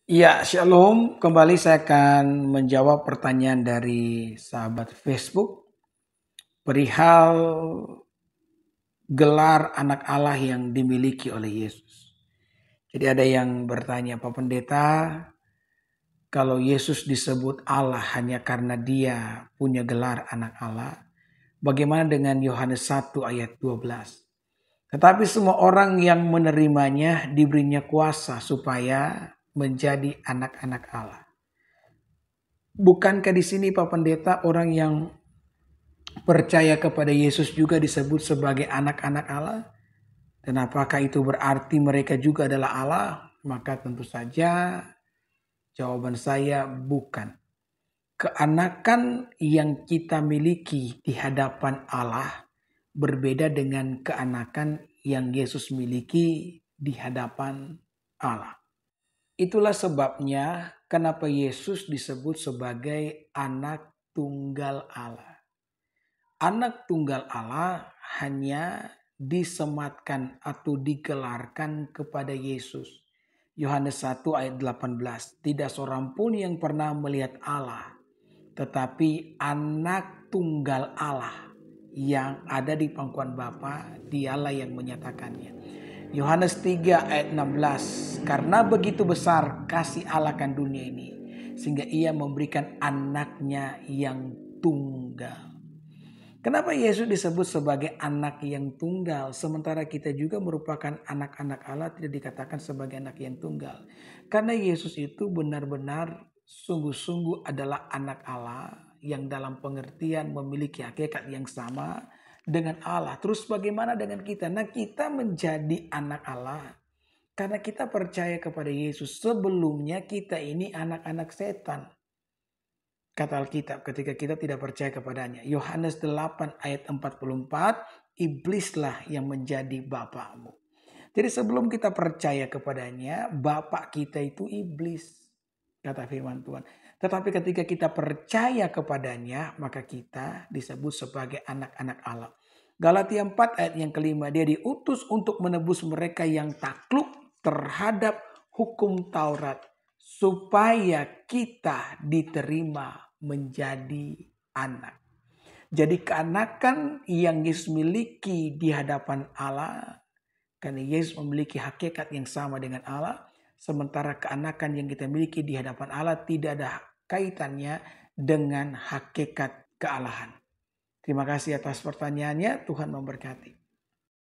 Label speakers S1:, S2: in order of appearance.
S1: Ya, Shalom. Kembali saya akan menjawab pertanyaan dari sahabat Facebook perihal gelar anak Allah yang dimiliki oleh Yesus. Jadi ada yang bertanya, Pak Pendeta, kalau Yesus disebut Allah hanya karena dia punya gelar anak Allah, bagaimana dengan Yohanes 1 ayat 12? Tetapi semua orang yang menerimanya diberinya kuasa supaya menjadi anak-anak Allah. Bukankah di sini Pak Pendeta orang yang percaya kepada Yesus juga disebut sebagai anak-anak Allah? Dan apakah itu berarti mereka juga adalah Allah? Maka tentu saja jawaban saya bukan. Keanakan yang kita miliki di hadapan Allah berbeda dengan keanakan yang Yesus miliki di hadapan Allah. Itulah sebabnya kenapa Yesus disebut sebagai anak tunggal Allah. Anak tunggal Allah hanya disematkan atau digelarkan kepada Yesus. Yohanes 1 ayat 18. Tidak seorang pun yang pernah melihat Allah, tetapi anak tunggal Allah yang ada di pangkuan Bapa, dialah yang menyatakannya. Yohanes 3 ayat 16. Karena begitu besar kasih Allah akan dunia ini, sehingga ia memberikan anaknya yang tunggal. Kenapa Yesus disebut sebagai anak yang tunggal, sementara kita juga merupakan anak-anak Allah tidak dikatakan sebagai anak yang tunggal? Karena Yesus itu benar-benar sungguh-sungguh adalah anak Allah yang dalam pengertian memiliki hakikat yang sama dengan Allah. Terus bagaimana dengan kita? Nah, kita menjadi anak Allah karena kita percaya kepada Yesus. Sebelumnya kita ini anak-anak setan. Kata Alkitab ketika kita tidak percaya kepadanya. Yohanes 8 ayat 44, iblislah yang menjadi bapakmu. Jadi sebelum kita percaya kepadanya, bapak kita itu iblis. Kata firman Tuhan. Tetapi ketika kita percaya kepadanya, maka kita disebut sebagai anak-anak Allah. Galatia 4 ayat yang kelima, dia diutus untuk menebus mereka yang takluk terhadap hukum Taurat, supaya kita diterima menjadi anak. Jadi keanakan yang Yesus miliki di hadapan Allah, karena Yesus memiliki hakikat yang sama dengan Allah, sementara keanakan yang kita miliki di hadapan Allah tidak ada kaitannya dengan hakikat kealahan. Terima kasih atas pertanyaannya, Tuhan memberkati.